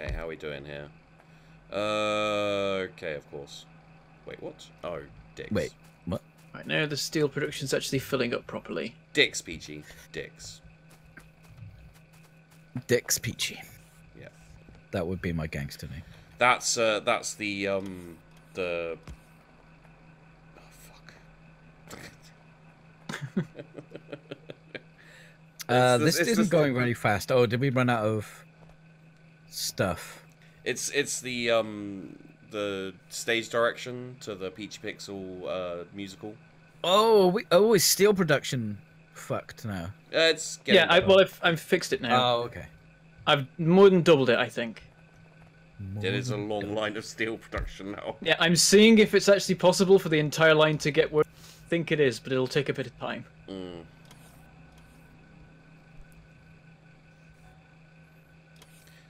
Okay, how are we doing here? Okay, of course. Wait, what? Oh, dicks. Wait, what? Right now, the steel production's actually filling up properly. Dicks, Peachy. Dicks. Dick's Peachy. Yeah. That would be my gangster name. That's the Oh, fuck. This isn't going very fast. Oh, did we run out of stuff? It's the stage direction to the Peachy Pixel musical. Oh, is steel production fucked now? It's getting well, I've fixed it now. Oh, okay. I've more than doubled it, I think. It is a long line of steel production now. Yeah, I'm seeing if it's actually possible for the entire line to get where I think it is, but it'll take a bit of time. Mm.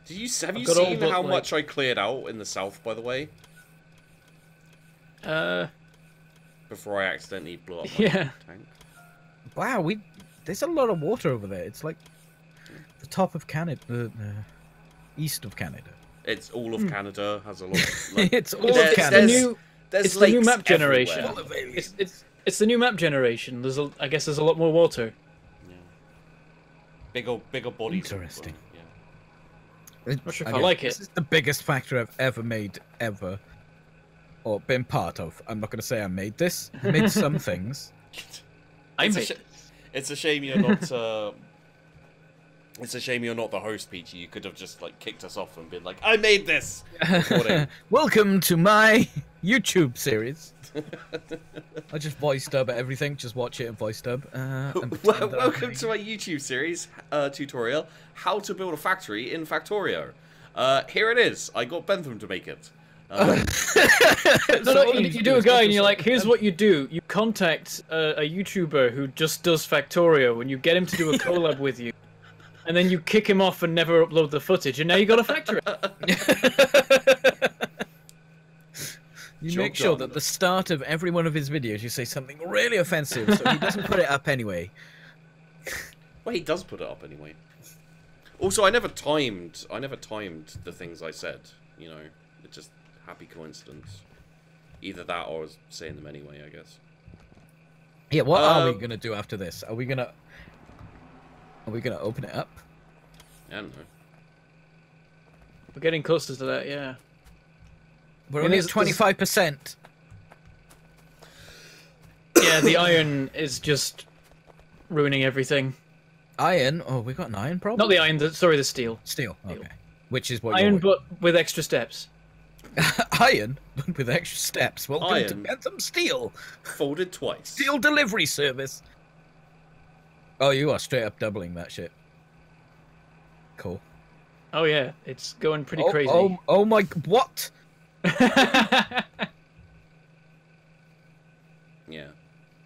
Have you seen how much I cleared out in the south, by the way? Before I accidentally blew up my tank. Wow, there's a lot of water over there. It's like the top of Canada, east of Canada. It's all of Canada. Has a lot. Like, it's all of Canada. It's the new map everywhere. generation. It's the new map generation. I guess there's a lot more water. Yeah. Bigger bodies. Interesting. Yeah. Not sure if I like it. This is the biggest factory I've ever made, or been part of. I'm not going to say I made this. I made some things. It's a shame you're not. It's a shame you're not the host, Peachy. You could have just like kicked us off and been like, "I made this." Welcome to my YouTube series. I just voice dub everything. Just watch it and voice dub. Welcome to my YouTube series tutorial: how to build a factory in Factorio. Here it is. I got Bentham to make it. You do a guy and you're like, here's what you do. You contact a YouTuber who just does Factorio and you get him to do a collab with you. And then you kick him off and never upload the footage, and now you got a factory. You make sure that at the start of every one of his videos you say something really offensive, so he doesn't put it up anyway. Well, he does put it up anyway. Also, I never timed the things I said. You know, it's just happy coincidence. Either that or I was saying them anyway, I guess. Yeah, what are we gonna do after this? Are we gonna open it up? I don't know. We're getting closer to that, yeah. We're only at 25%. Yeah, the iron is just ruining everything. Iron? Oh, we got an iron problem? Not the iron, sorry, the steel. Steel, okay. Which is what iron, but with extra steps. Iron, but with extra steps. Welcome to Bentham Steel. Folded twice. Steel delivery service. Oh, you are straight up doubling that shit. Cool. Oh yeah, it's going pretty crazy. Oh my, what? Yeah.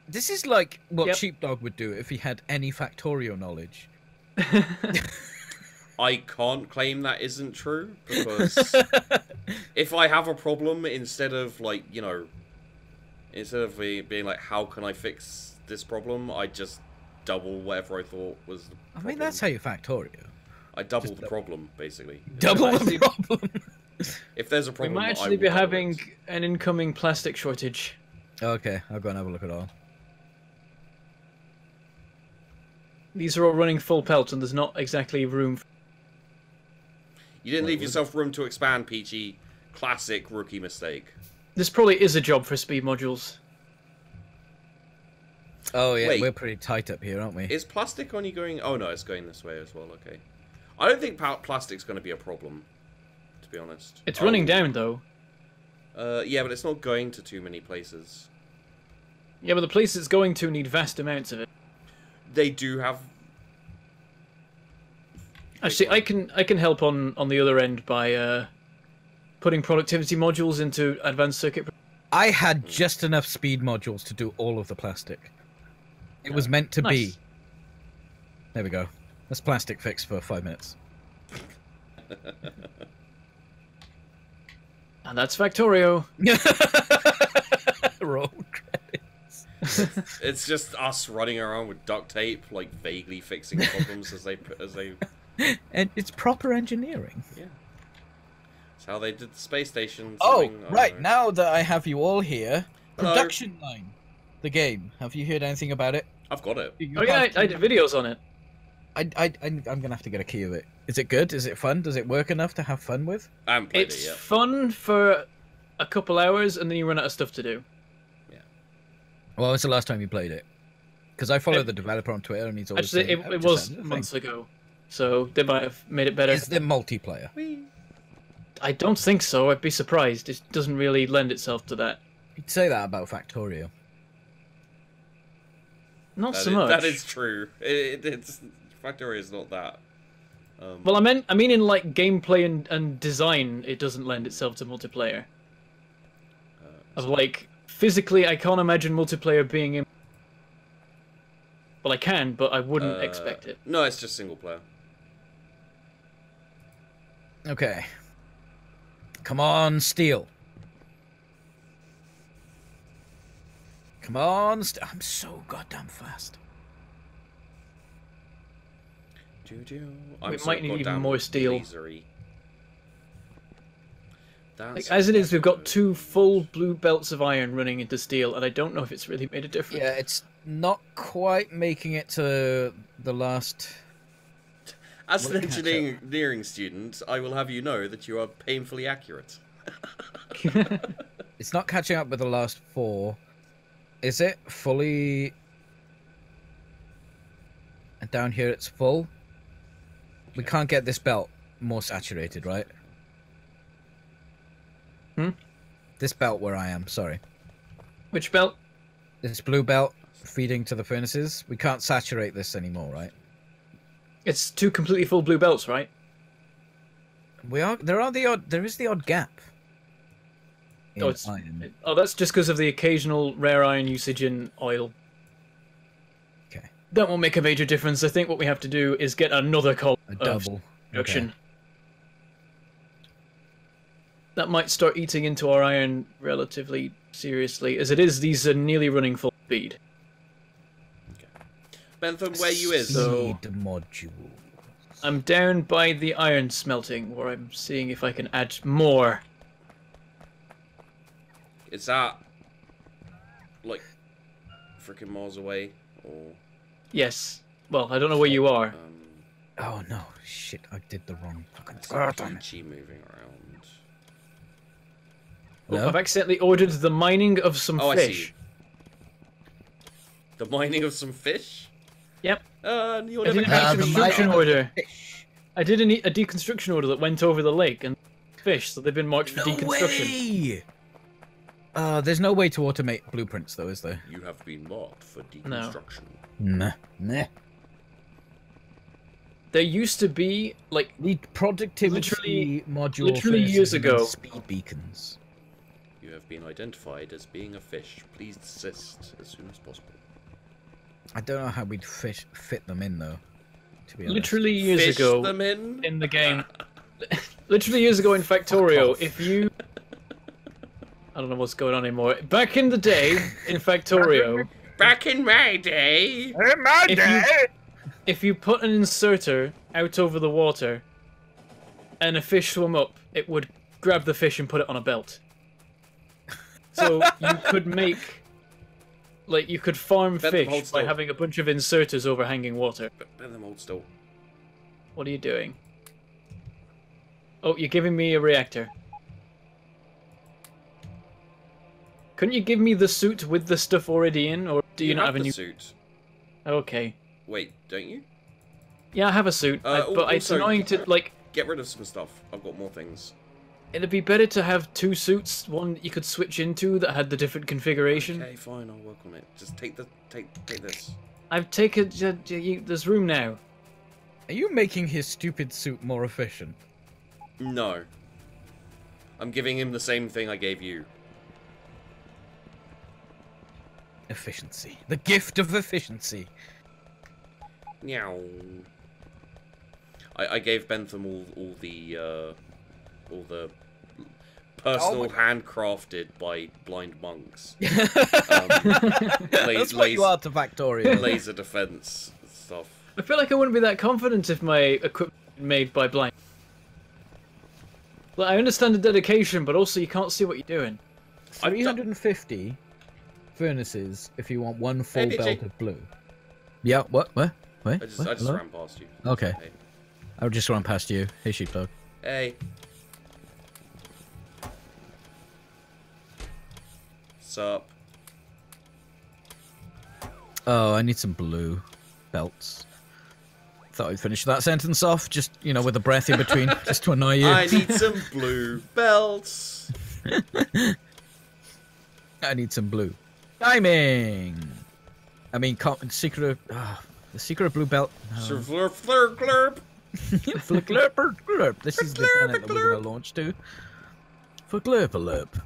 This is like what Sheepdog would do if he had any Factorio knowledge. I can't claim that isn't true, because if I have a problem, instead of like, you know, instead of being like, how can I fix this problem, I just double whatever I thought was the problem. I mean, that's how you Factorio. I double the problem, basically. Double the problem? If there's a problem, we might actually be having an incoming plastic shortage. Okay, I'll go and have a look at all. These are all running full pelt, and there's not exactly room. You didn't leave yourself room to expand, Peachy. Classic rookie mistake. This probably is a job for speed modules. Oh yeah, Wait, we're pretty tight up here, aren't we? Is plastic only going... Oh no, it's going this way as well, okay. I don't think plastic's going to be a problem, to be honest. It's running down, though. Yeah, but it's not going to too many places. Yeah, but the places it's going to need vast amounts of it. They do have... Actually, I can help on the other end by putting productivity modules into advanced circuit. I had just enough speed modules to do all of the plastic. It was meant to be. There we go. That's plastic fixed for 5 minutes. And that's Factorio. Roll credits. It's just us running around with duct tape, like vaguely fixing problems as they. And it's proper engineering. Yeah. That's how they did the space station. Oh, something, I right. don't know. Now that I have you all here, Hello. production line, the game. Have you heard anything about it? I've got it. You Oh yeah, have I did videos on it. I'm gonna have to get a key of it. Is it good? Is it fun? Does it work enough to have fun with? I haven't played It's it yet. fun for a couple hours, and then you run out of stuff to do. Well, when's the last time you played it? Because I follow the developer on Twitter, and he's always Actually, saying, it was months ago, so they might have made it better. Is there multiplayer? I don't think so. I'd be surprised. It doesn't really lend itself to that. You'd say that about Factorio. Not so much. That is true. It's Factorio is not that. Well, I mean, in like gameplay and design, it doesn't lend itself to multiplayer. Of like physically, I can't imagine multiplayer being in. Well, I can, but I wouldn't expect it. No, it's just single player. Okay. Come on, Steel. Come on, I'm so goddamn fast. We might need even more steel. Like, As it is, we've got 2 full blue belts of iron running into steel, and I don't know if it's really made a difference. Yeah, it's not quite making it to the last... As an engineering student, I will have you know that you are painfully accurate. It's not catching up with the last 4. Is it fully... And down here it's full? We can't get this belt more saturated, right? This belt where I am, sorry. Which belt? This blue belt feeding to the furnaces. We can't saturate this anymore, right? It's 2 completely full blue belts, right? There is the odd gap. Oh, that's just because of the occasional rare iron usage in oil. Okay. That won't make a major difference. I think what we have to do is get another column A double. of production. Okay. That might start eating into our iron relatively seriously. As it is, these are nearly running full speed. Bentham, where you is? Speed module. I'm down by the iron smelting, where I'm seeing if I can add more. Is that like freaking miles away, or? Yes. Well, I don't know where you are. Oh no! Shit! I did the wrong fucking. Peachy moving around. Oh, No? I've accidentally ordered the mining of some Oh, fish. I see. The mining of some fish. Yep. You'll I did never a catch me. deconstruction order. I did a deconstruction order that went over the lake and fish, so they've been marked for deconstruction. Way! There's no way to automate blueprints, though, is there? You have been marked for deconstruction. Nah. There used to be like The productivity module. literally furnaces years and ago. Speed beacons. You have been identified as being a fish. Please desist as soon as possible. I don't know how we'd fit them in, though. To be honest. literally years Fish ago them in the game. Literally years ago in Factorio, if you... I don't know what's going on anymore. Back in the day, in Factorio... Back in my day. If you put an inserter out over the water, and a fish swam up, it would grab the fish and put it on a belt. So you could make... Like, you could farm Bentham, hold fish by still. having a bunch of inserters over hanging water. Bentham, hold still. What are you doing? Oh, you're giving me a reactor. Couldn't you give me the suit with the stuff already in, or do you not have a the new suit? Okay. Wait, don't you? Yeah, I have a suit, but it's also, annoying to, like... Get rid of some stuff. I've got more things. It'd be better to have 2 suits, one you could switch into that had the different configuration. Okay, fine. I'll work on it. Just take this. I've taken... There's room now. Are you making his stupid suit more efficient? No. I'm giving him the same thing I gave you. Efficiency. The gift of efficiency. Meow. I gave Bentham all the personal handcrafted by blind monks. That's what you are to Factorio. Laser defense stuff. I feel like I wouldn't be that confident if my equipment was made by blind. Like, I understand the dedication, but also you can't see what you're doing. 350 furnaces if you want one full Peachy. belt of blue. Yeah, what? Wait, I just hello? ran past you. Okay. Hey. I'll just run past you. Hey, sheepdog. Hey. Sup? Oh, I need some blue belts. Thought I'd finish that sentence off, just, with a breath in between, just to annoy you. I need some blue belts. I need some blue. Timing! I mean, the secret of blue belt. No. Glurp. Glurp. This is the planet that we're going to launch to. For glurp.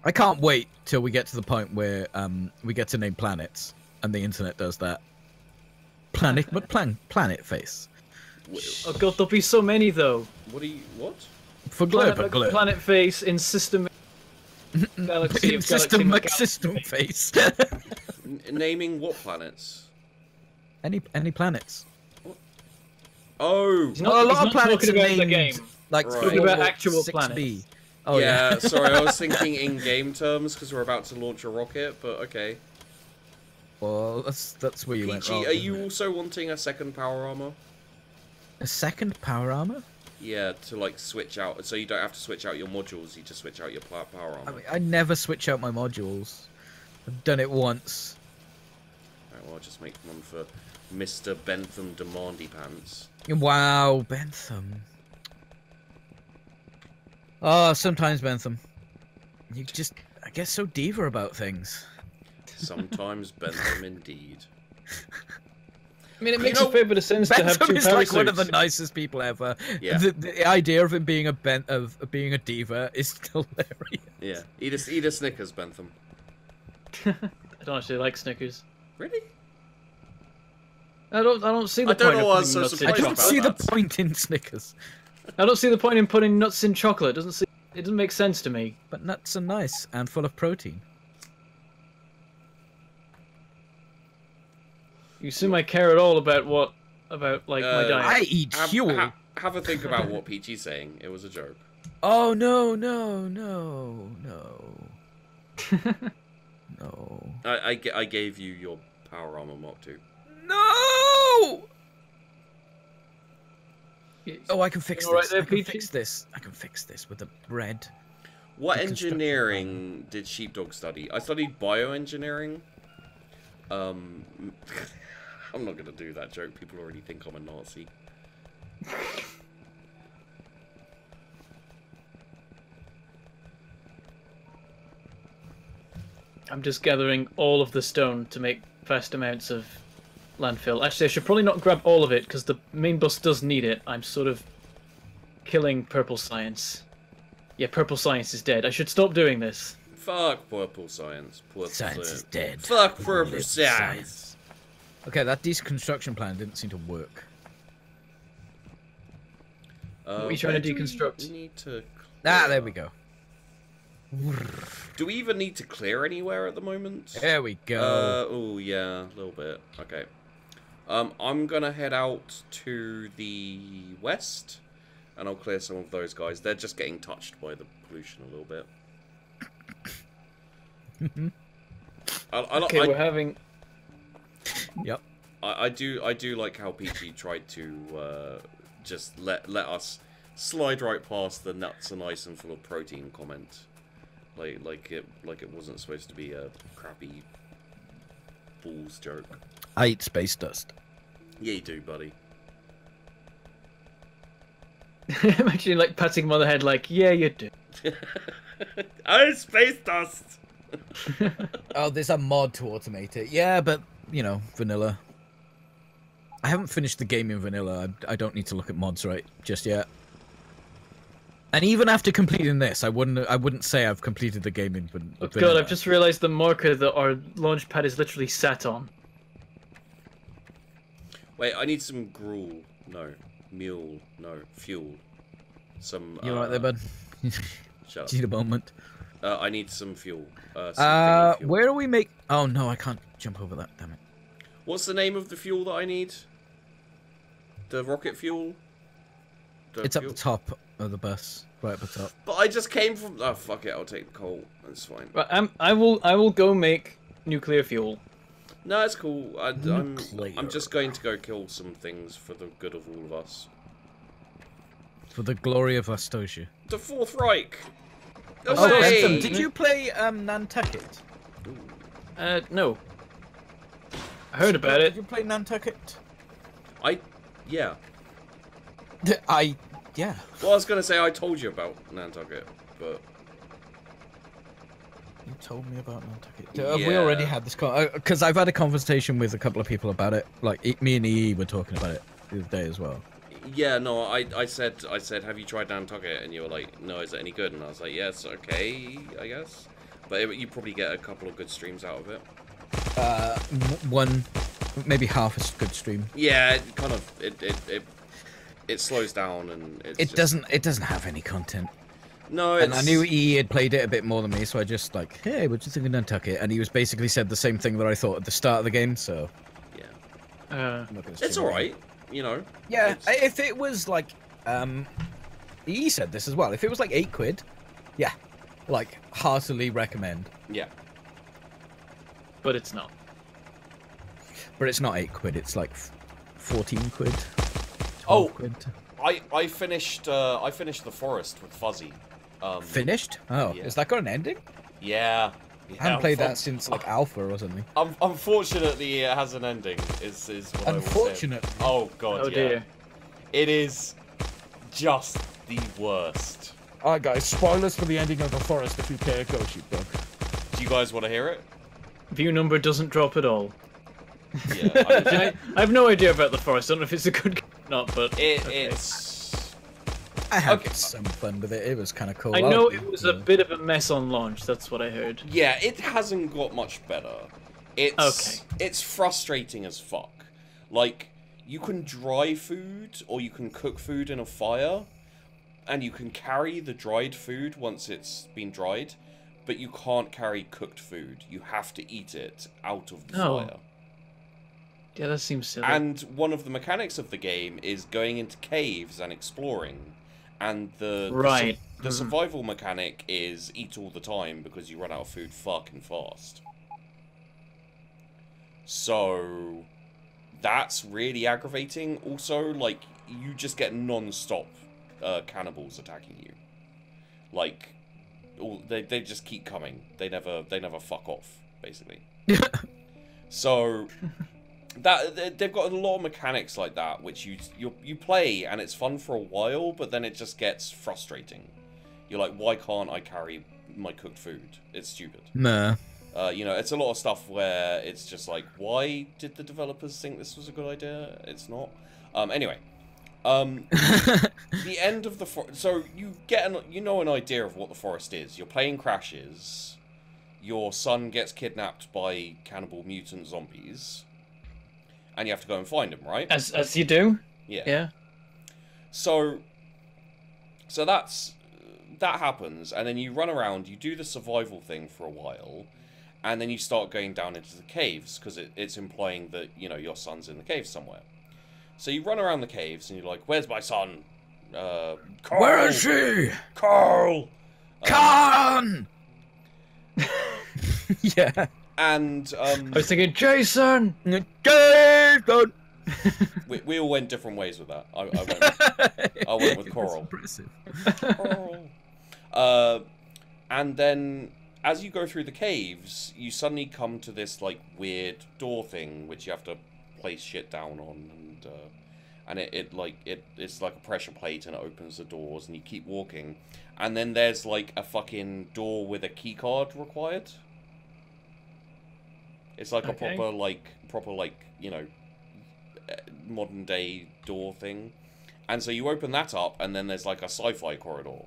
I can't wait till we get to the point where we get to name planets, and the internet does that. Planet face. Oh god, there'll be so many though. What? For glurp. Planet face in system galaxy of system face. Naming what planets? Any planets. Oh. He's not, a lot of planets talking are about the named, game. like Right. Talking about 4, actual 6B. planets. Oh yeah. Sorry, I was thinking in-game terms because we're about to launch a rocket, but okay. Well, that's where you went Peachy, wrong. are you also wanting a second power armor? A second power armor? Yeah, to like switch out, so you don't have to switch out your modules. You just switch out your power armor. I mean, I never switch out my modules. I've done it once. Right, well, I'll just make one for Mr. Bentham Demandy Pants. Wow, Bentham. Oh, sometimes Bentham. You just, I get so diva about things. Sometimes Bentham indeed. I mean, it makes a fair bit of sense to have Bentham two is like one of the parasuits. nicest people ever. Yeah. The idea of him being being a diva is hilarious. Yeah, eat a Snickers, Bentham. I don't actually like Snickers. Really? I don't see the I don't point know of why I putting was so nuts in I surprised don't about see the that. point in Snickers. I don't see the point in putting nuts in chocolate. It doesn't make sense to me. But nuts are nice and full of protein. You assume I care at all about my diet. I eat fuel. Have a think about what Peachy's saying. It was a joke. Oh no. No. I gave you your power armor Mark II. No! Oh, I can fix You all right this. there, I can Peachy? fix this. I can fix this with the bread. What The construction engineering did Sheepdog study? I studied bioengineering. I'm not gonna do that joke. People already think I'm a Nazi. I'm just gathering all of the stone to make vast amounts of landfill. Actually, I should probably not grab all of it because the main bus does need it. I'm sort of killing purple science. Yeah, purple science is dead. I should stop doing this. Fuck purple science. Purple Science is dead. Fuck purple Live science. Okay, that deconstruction plan didn't seem to work. What are you trying to where do deconstruct? we need to There we go. Do we even need to clear anywhere at the moment? There we go. Oh yeah, a little bit. Okay. I'm gonna head out to the west, and I'll clear some of those guys. They're just getting touched by the pollution a little bit. Okay, we're having. Yep. I do like how Peachy tried to just let us slide right past the nuts are nice and full of protein comment. Like it wasn't supposed to be a crappy balls joke. I eat space dust. Yeah, you do, buddy. Imagine like patting him on the head, like, yeah, you do. Oh, space dust. Oh, there's a mod to automate it. Yeah, but vanilla. I haven't finished the game in vanilla. I don't need to look at mods right just yet. And even after completing this, I wouldn't say I've completed the game in vanilla. Oh god, I've just realised the marker that our launch pad is literally sat on. Wait, I need some gruel. No, mule. No, fuel. Some. You alright there, bud? Shut up. Need a moment. I need some fuel. Some thingy fuel. Where do we make? Oh no, I can't jump over that. Damn it. What's the name of the fuel that I need? The rocket fuel? It's up the top of the bus. right up the top. But I just came from. Oh fuck it! I'll take the coal. That's fine. But I will go make nuclear fuel. No, it's cool. I'm Nuclear. just going to go kill some things for the good of all of us. For the glory of Astosia. The Fourth Reich. Oh, Hey! Bentham, did you play Nantucket? No. I heard about Did it. you play Nantucket? Yeah. Yeah. Well, I was gonna say I told you about Nantucket, but You told me about Nantucket. Have we Yeah. already had this? Because I've had a conversation with a couple of people about it. Like me and EE were talking about it the other day as well. yeah, no, I said, have you tried Nantucket? And you were like, no, is it any good? And I was like, yes, okay, I guess. But you probably get a couple of good streams out of it. One, maybe half a good stream. Yeah, it kind of it slows down and It doesn't have any content. No, And I knew EE had played it a bit more than me, so I just like, hey, what do you think of Nantucket? And he was basically said the same thing that I thought at the start of the game. So yeah, I'm not gonna it's stream all it. right, you know. Yeah, It's- if it was like, EE said this as well. If it was like £8, yeah, like heartily recommend. yeah. But it's not. But it's not £8. It's like 14 quid. 12 Oh. quid. I finished The Forest with Fuzzy. Finished? Oh, Yeah. has that got an ending? Yeah. I haven't played that since like Alpha or something. Unfortunately, it has an ending. Is what I will say. Unfortunately. Oh god, Oh yeah. dear. It is just the worst. Alright, guys, spoilers for the ending of The Forest if you play a Ghost Sheepdog. Do you guys want to hear it? View number doesn't drop at all. Yeah. I have no idea about the forest. I don't know if it's a good game or not, but okay. It's I had Okay. some fun with it. It was kind of cool. I know it was a bit of a mess on launch. That's what I heard. yeah. It hasn't got much better. It's frustrating as fuck. Like you can dry food or you can cook food in a fire, and you can carry the dried food once it's been dried, but you can't carry cooked food. You have to eat it out of the Oh. fire. Yeah, that seems silly. And one of the mechanics of the game is going into caves and exploring. And the survival mechanic is eat all the time because you run out of food fucking fast. So that's really aggravating. Also, like, you just get non-stop cannibals attacking you. Like, they just keep coming. They never fuck off, basically. So they've got a lot of mechanics like that, which you play and it's fun for a while, but then it just gets frustrating. You're like, why can't I carry my cooked food? It's stupid. Nah. You know, it's a lot of stuff where it's just like, why did the developers think this was a good idea? It's not. Anyway, the end of the so you get an idea of what the forest is. Your plane crashes. Your son gets kidnapped by cannibal mutant zombies, and you have to go and find him, right? As you do. Yeah. Yeah. So that happens, and then you run around, you do the survival thing for a while, and then you start going down into the caves, because it's implying that, you know, your son's in the caves somewhere. So you run around the caves, and you're like, where's my son? Carl! Where is she? Carl! Khan! Yeah. And, I was thinking, Jason. Jason! we all went different ways with that. I went with Coral. Impressive. Coral. And then, as you go through the caves, you suddenly come to this, like, weird door thing, which you have to place shit down on, and it's like a pressure plate, and it opens the doors, and you keep walking, and then there's, like, a fucking door with a key card required. It's like Okay. a proper, you know, modern day door thing. And so you open that up, and then there's like a sci-fi corridor.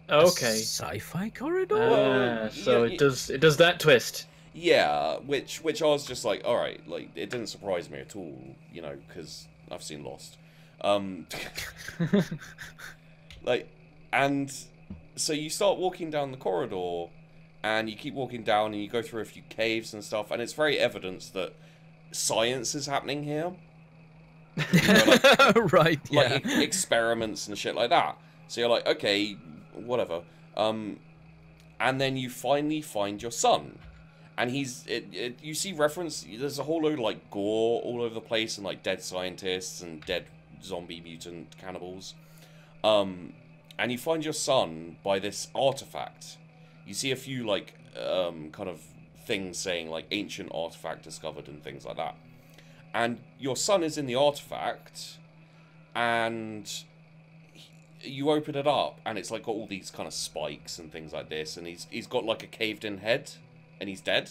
Okay. Sci-fi corridor? So yeah, it does that twist. Yeah, which I was just like, all right, like it didn't surprise me at all, you know, because I've seen Lost. Like, and so you start walking down the corridor, and you keep walking down, and you go through a few caves and stuff, and it's very evident that science is happening here. You know, like, Right, yeah. like experiments and shit like that. So you're like, okay, whatever. And then you finally find your son. And you see reference, there's a whole load of, like, gore all over the place, and, like, dead scientists and dead zombie mutant cannibals. And you find your son by this artifact. You see a few, like, kind of things saying, like, ancient artifact discovered and things like that. And your son is in the artifact, and you open it up, and it's, like, got all these kind of spikes and things like this, and he's got, like, a caved-in head. And he's dead.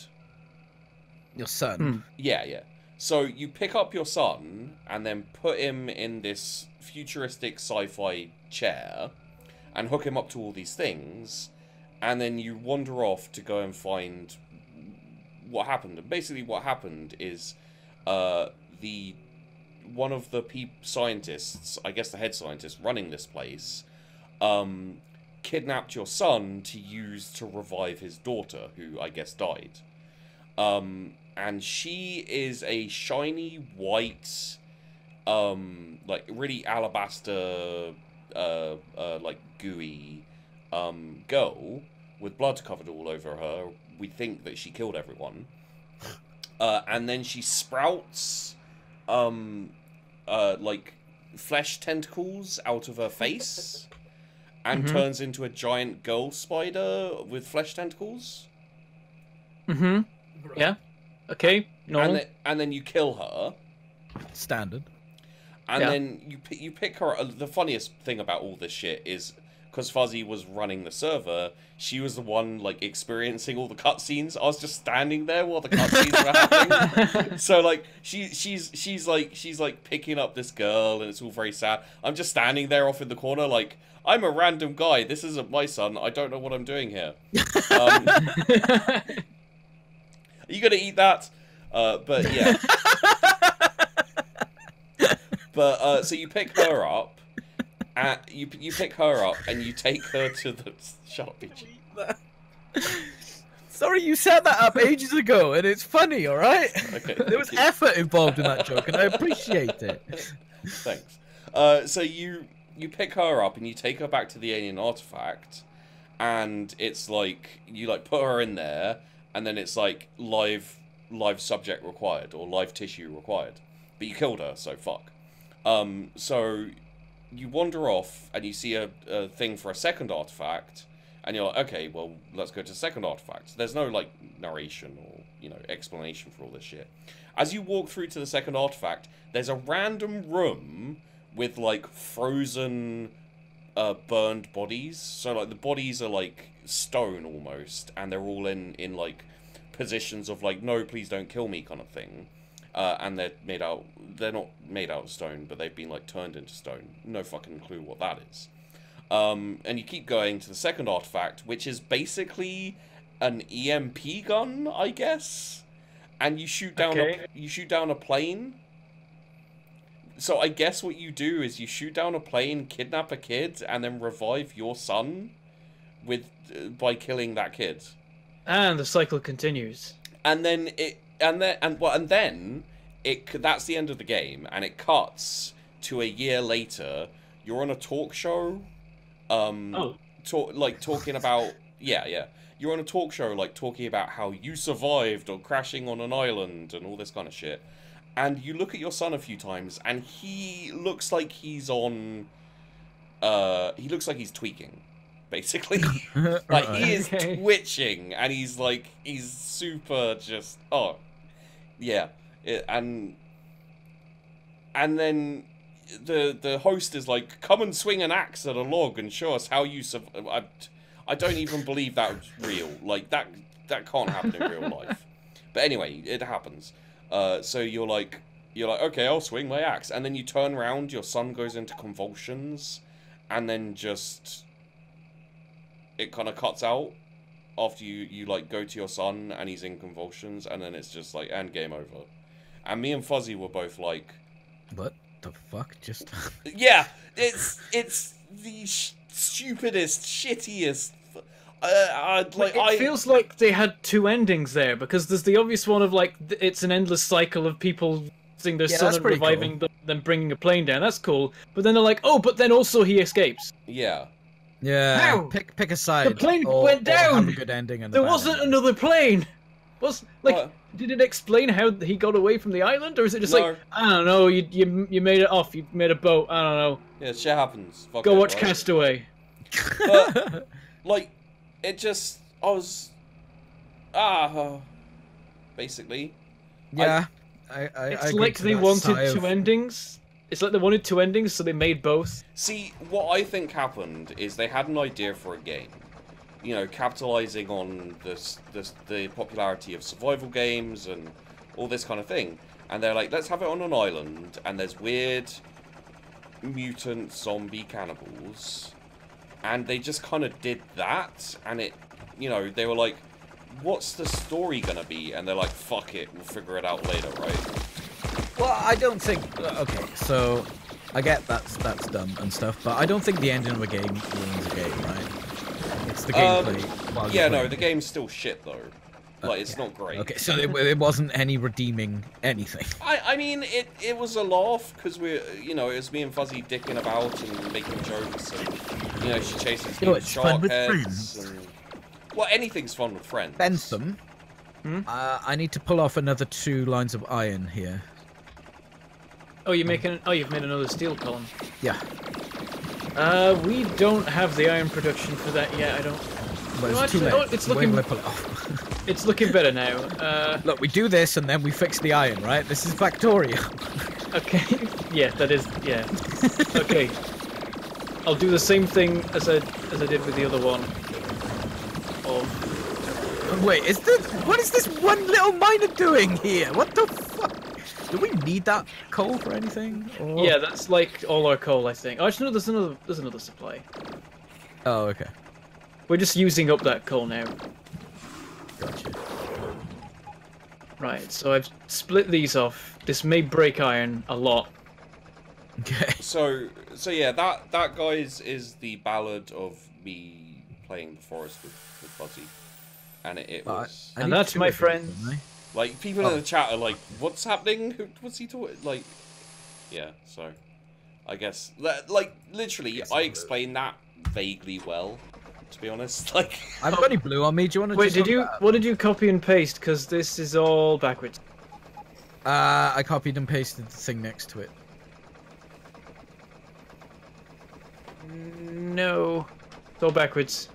Your son? Yeah. So you pick up your son and then put him in this futuristic sci-fi chair and hook him up to all these things, and then you wander off to go and find what happened. And basically what happened is one of the scientists, I guess the head scientist running this place, kidnapped your son to use to revive his daughter, who I guess died. And she is a shiny white, like really alabaster, like gooey, girl with blood covered all over her. We think that she killed everyone. And then she sprouts, like flesh tentacles out of her face. And turns into a giant girl spider with flesh tentacles. Yeah. Okay. No. And then you kill her. Standard. And then you pick her. The funniest thing about all this shit is because Fuzzy was running the server, she was the one like experiencing all the cutscenes. I was just standing there while the cutscenes were happening. So like she's like picking up this girl, and it's all very sad. I'm just standing there off in the corner like, I'm a random guy. This isn't my son. I don't know what I'm doing here. Are you gonna eat that? But yeah. But so you pick her up, and you pick her up, and you take her to the. Shut up, Peachy. Sorry, you set that up ages ago, and it's funny. All right. Okay. There was effort involved in that joke, and I appreciate it. Thanks. So you pick her up and you take her back to the alien artifact, and it's like you like put her in there, and then it's like live subject required or live tissue required, but you killed her, so fuck. So you wander off and you see a thing for a second artifact, and you're like, okay, well, let's go to the second artifact. There's no like narration or explanation for all this shit. As you walk through to the second artifact, there's a random room with like frozen burned bodies. So like the bodies are like stone almost, and they're all in like positions of like, no, please don't kill me kind of thing. And they're not made out of stone, but they've been like turned into stone. No fucking clue what that is. And you keep going to the second artifact, which is basically an EMP gun, I guess. And you shoot down a plane. So I guess what you do is you shoot down a plane, kidnap a kid, and then revive your son by killing that kid. And the cycle continues. And then that's the end of the game, and it cuts to a year later. You're on a talk show, talking about You're on a talk show, like talking about how you survived or crashing on an island and all this kind of shit. And you look at your son a few times, and he looks like he's on. He looks like he's tweaking, basically. Like he is twitching, and he's super just and then the host is like, come and swing an axe at a log and show us how you survive. I don't even believe that was real. Like that can't happen in real life. But anyway, it happens. So you're like, okay, I'll swing my axe, and then you turn around, your son goes into convulsions, and then just it kind of cuts out after you like go to your son and he's in convulsions, and then it's just like, and game over. And me and Fuzzy were both like, what the fuck just? Yeah, it's the stupidest, shittiest. It feels like they had two endings there, because there's the obvious one of like it's an endless cycle of people losing their son and reviving them, them bringing a plane down. That's cool. But then they're like, oh, but then also he escapes. Yeah. Yeah. How? Pick a side. The plane or, went down. Or have a good ending. And There wasn't another plane. Did it explain how he got away from the island, or is it just like, I don't know, you made it off, you made a boat, I don't know. Yeah, shit happens. Go watch Castaway. But, like, it just, basically. Yeah. It's like they wanted two endings. It's like they wanted two endings, so they made both. See, what I think happened is they had an idea for a game. You know, capitalizing on the popularity of survival games and all this kind of thing. And they're like, let's have it on an island, and there's weird mutant zombie cannibals. And they just kind of did that, and it, you know, they were like, what's the story gonna be? And they're like, fuck it, we'll figure it out later, right? Well, I don't think... Okay, so... I get that's dumb and stuff, but I don't think the ending of a game ruins a game, right? It's the gameplay. Yeah, no, the game's still shit, though. Like, it's not great. Okay, so it wasn't any redeeming anything. I mean, it was a laugh, because you know, it was me and Fuzzy dicking about and making jokes, and, you know, she chases me with shark heads. And, well, anything's fun with friends. Bentham, I need to pull off another 2 lines of iron here. Oh, you've made another steel column. Yeah. We don't have the iron production for that yet. I don't. But it's too late. It's looking. Pull it off? It's looking better now. Look, we do this and then we fix the iron, right? This is Factorio. Okay. Yeah, that is. Yeah. Okay. I'll do the same thing as I did with the other one. Wait, what is this one little miner doing here? What the fuck? Do we need that coal for anything? Or... Yeah, that's like all our coal, I think. Oh, actually, no, there's another supply. Oh, okay. We're just using up that coal now. Gotcha. Right, so I've split these off. This may break iron a lot. Okay. So yeah, that guys is the ballad of me playing the forest with Fuzzy, and it was. And that's my friend. Like, people in the chat are like, what's happening? What's he talking? Like, yeah, so. I guess, like, literally, I explained that vaguely well, to be honest. Like, I've got any blue on me, do you want to Wait, what did you copy and paste? Because this is all backwards. I copied and pasted the thing next to it. No. It's all backwards.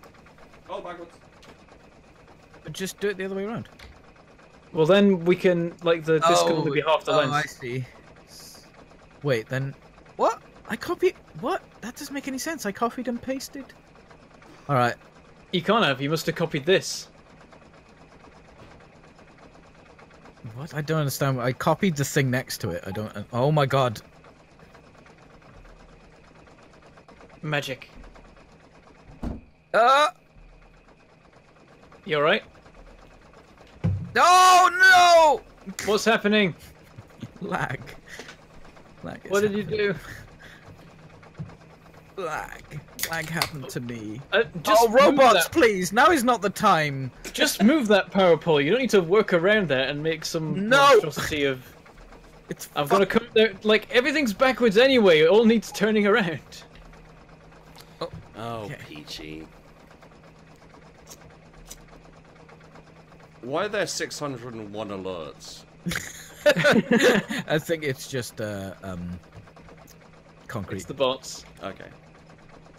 oh, backwards. Just do it the other way around. Well, then we can, like, this can only be half the length. Oh, I see. Wait, then... What? I copied... What? That doesn't make any sense. I copied and pasted. Alright. You can't have. You must have copied this. What? I don't understand. I copied the thing next to it. I don't... Oh my god. Magic. Uh... You alright? Oh no! What's happening? Lag. What did you do? Lag. Lag happened to me. Just robots, please! Now is not the time! Just move that power pole. You don't need to work around that and make some monstrosity of... I'm gonna come there... Like, everything's backwards anyway. It all needs turning around. Oh, okay. Peachy. Why are there 601 alerts? I think it's just concrete. It's the bots. Okay.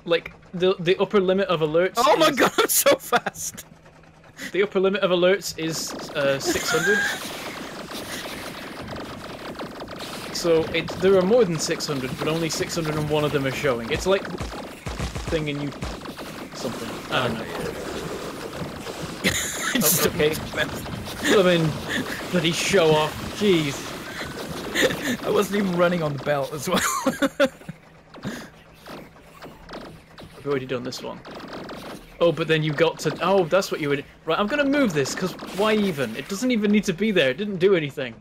Like the upper limit of alerts. Oh my god, I'm so fast. The upper limit of alerts is 600. So there are more than 600, but only 601 of them are showing. It's like thing and you something. I don't know. Oh, okay. Bloody show off. Jeez. I wasn't even running on the belt as well. We've already done this one. Oh, but then you got to... Oh, that's what you would... Right, I'm gonna move this, because why even? It doesn't even need to be there. It didn't do anything.